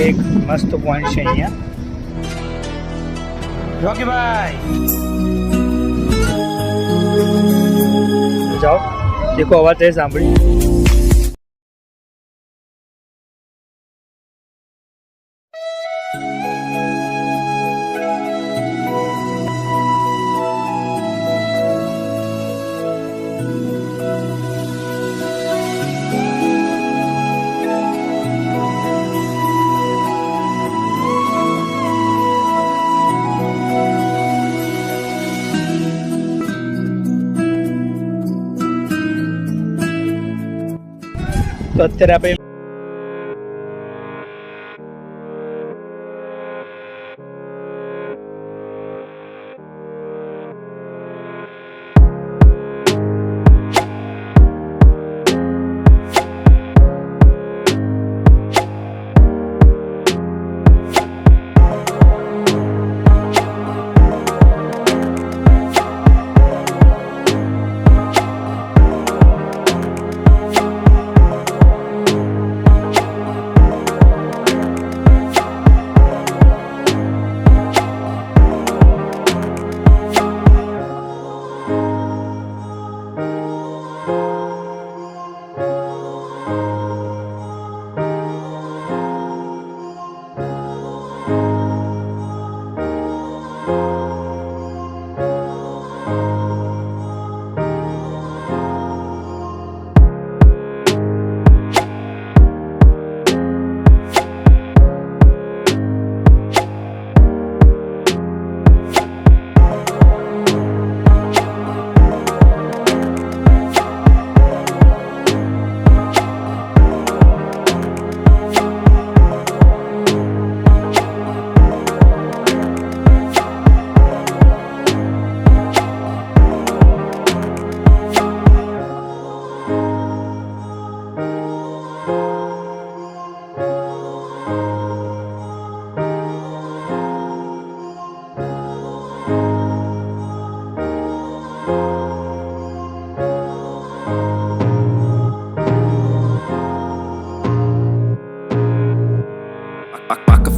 એક મસ્ત પોઈન્ટ છે અહીંયા. રોકીભાઈ જાઓ, દેખો અવાજ છે સાંભળી. તો અત્યારે આપણે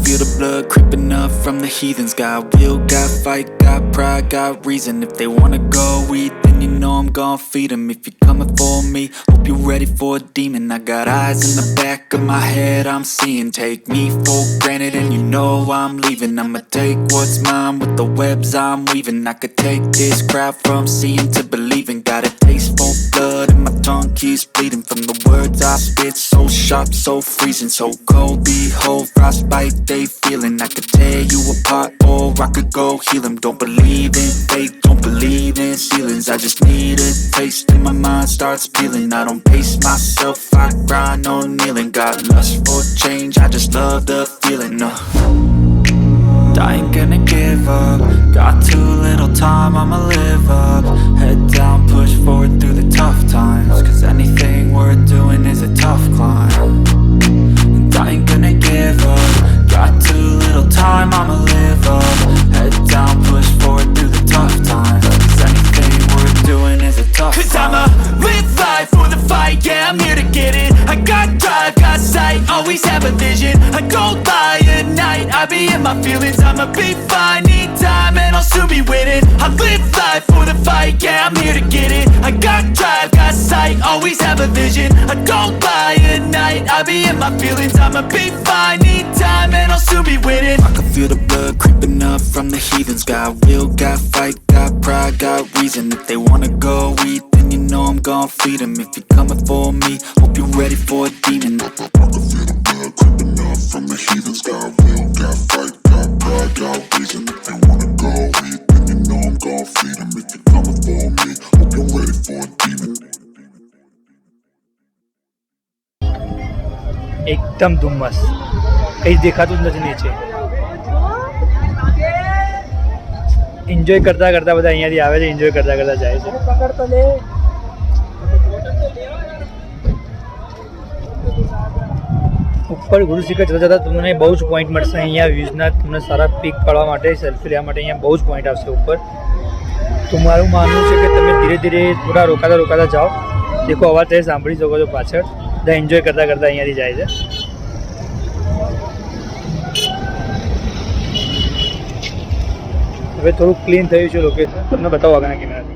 Feel the blood creeping up from the heathens. Got will, got fight, got pride, got reason. If they wanna go eat, then you know I'm gon' feed them. If you're coming for me, hope you're ready for a demon. I got eyes in the back of my head, I'm seeing. Take me for granted and you know I'm leaving. I'ma take what's mine with the webs I'm weaving. I could take this crowd from seeing to believing. Got a taste for blood and my tongue keeps bleeding. From the words I spit, so sharp, so freezing. So cold, behold, frostbite they feeling. I could tear you apart or I could go heal them. Don't believe in fate, don't believe in ceilings. I just need a taste and my mind starts peeling. I don't pace myself, I grind on kneeling. Got lust for change, I just love the feeling. I ain't gonna give up. Got too little time, I'ma live up. Head down, push forward through the tough times. Cause anything worth doing is a tough climb. And I ain't gonna give up. Got too little time, I'ma live up. Head down, push forward through the tough times. Cause anything worth doing is a tough climb. Cause I'ma live life for the fight, yeah, I'm here to get it. I got drive, got sight, always have a vision. I go by at night, I be in my feelings. I'ma be fine, need time and I'll soon be winning. I live life for the fight, yeah, I'm here to get it. I got drive, got sight, always have a vision. I go by at night, I be in my feelings. I'ma be fine, need time and I'll soon be winning. I can feel the blood creeping up from the heathens. Got will, got fight, got pride, got reason. If they wanna go eat, then you know I'm gon' feed them. If you're coming for me, hope you're ready for a demon. I can feel the blood creeping up from the heathens. Got will, got fight, got pride, got reason. If they wanna go eat, then you know I'm gon' feed them. If you're coming for me, hope you're ready for a demon. એકદમ ધુમ્મસ, કંઈ દેખાતું જ નથી નીચે. Enjoy કરતાં કરતાં બધા અહીંયાથી આવે છે, એન્જોય કરતાં કરતાં જાય છે. ઉપર ગુરુ શિખર જતાં જતાં તમને બહુ જ પોઈન્ટ મળશે અહીંયા વ્યૂઝના. તમને સારા પીક પાડવા માટે, સેલ્ફી લેવા માટે અહીંયા બહુ જ પોઈન્ટ આવશે ઉપર. તો મારું માનવું છે કે તમે ધીરે ધીરે થોડા રોકાતા રોકાતા જાઓ. દેખો અવાજ તમે સાંભળી શકો છો પાછળ. બધા એન્જોય કરતાં કરતાં અહીંયાથી જાય છે. હવે થોડું ક્લીન થયું છે લોકેશન, તમને બતાવો આગળના કેમેરાથી.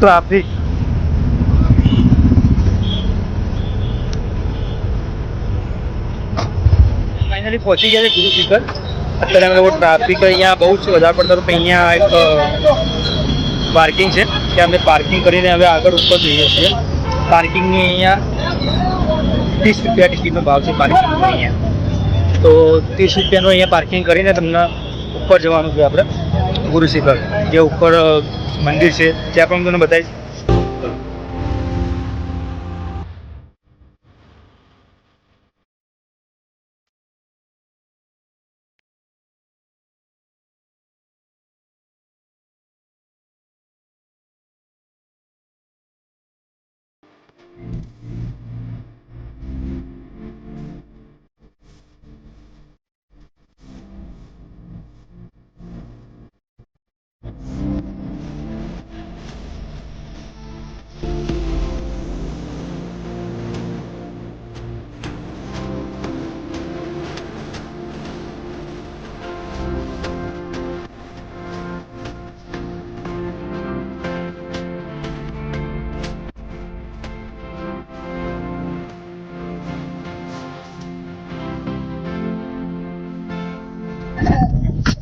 ટ્રાફિક ફાઇનલી પહોંચી ગયા છે ગુરુ શિખર. અત્યારે અમે લોકો ટ્રાફિક અહીંયા બહુ જ વધારે પડતા તો અહીંયા એક પાર્કિંગ છે ત્યાં અમે પાર્કિંગ કરીને હવે આગળ ઉપર જઈએ છીએ. પાર્કિંગની અહીંયા 30 રૂપિયા ટિકિટનો ભાવ છે પાર્કિંગનો અહીંયા. તો 30 રૂપિયાનું અહીંયા પાર્કિંગ કરીને તમને ઉપર જવાનું છે આપણે ગુરુ શિખર, જે ઉપર મંદિર છે ત્યાં પણ તમને બતાવીશ.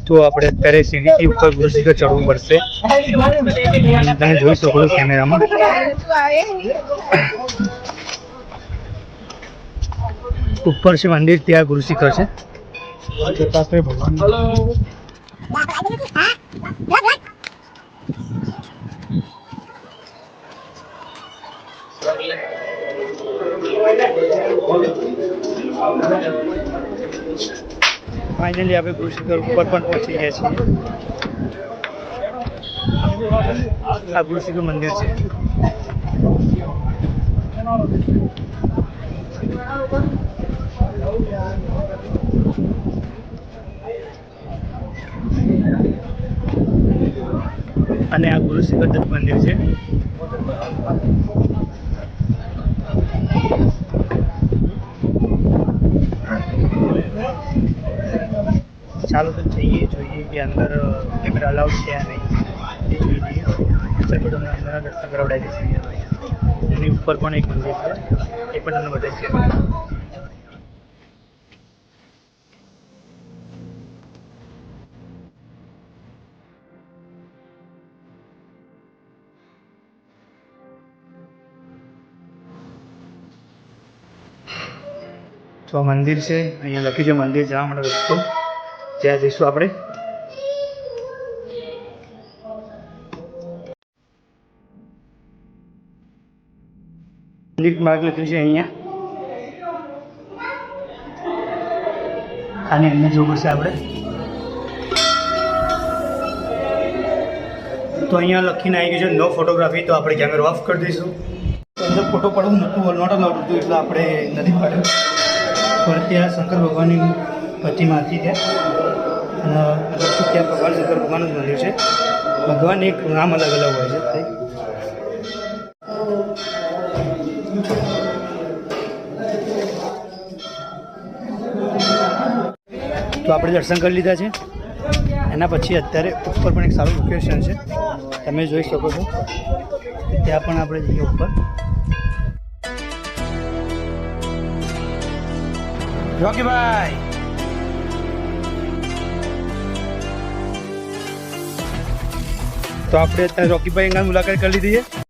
તો આપણે અત્યારે સીડીથી ઉપર ગુરુ શિખર ચડવું પડશે. તમે જોઈ શકો છો કેમેરામાં. ઉપર છે મંદિર, ત્યાં ગુરુ શિખર છે. ભગવાન ફાઇનલી આપણે ગુરુ શિખર ઉપર પણ પહોંચી ગયા છીએ. આ ગુરુ શિખર મંદિર છે. અને આ ગુરુ શિખર દત્ત મંદિર છે. ચાલો તો જોઈએ કે અંદર કેમેરા અલાઉડ છે યા નહીં એ જોઈ લઈએ. તમને અંદર દર્શન કરાવડાવી દઈશું. એની ઉપર પણ એક મંદિર છે, એ પણ તમને બતાવીશ. તો આ મંદિર છે, અહીંયા લખ્યું છે મંદિર જવા માટે રસ્તો, ત્યાં જઈશું આપણે. મંદિર માર્ગ લખ્યું છે અહીંયા, આની અંદર જોવું છે આપણે. તો અહીંયા લખીને આવી ગયું છે નો ફોટોગ્રાફી, તો આપણે કેમેરો ઓફ કરી દઈશું. તો અંદર ફોટો પાડવું નહોતું, નોટ અલાઉડ હતું, એટલે આપણે નથી પાડ્યું. પણ ત્યાં શંકર ભગવાનની પ્રતિમા હતી ત્યાં, અને ત્યાં ભગવાન શંકર ભગવાનનું મંદિર છે. ભગવાન એક નામ અલગ અલગ હોય છે. તો આપણે દર્શન કરી લીધા છે. એના પછી અત્યારે ઉપર પણ એક સારું લોકેશન છે, તમે જોઈ શકો છો. ત્યાં પણ આપણે જઈએ ઉપર. રોકીભાઈ તો આપણે અત્યારે રોકીભાઈ અંગા મુલાકાત કરી લીધી છે.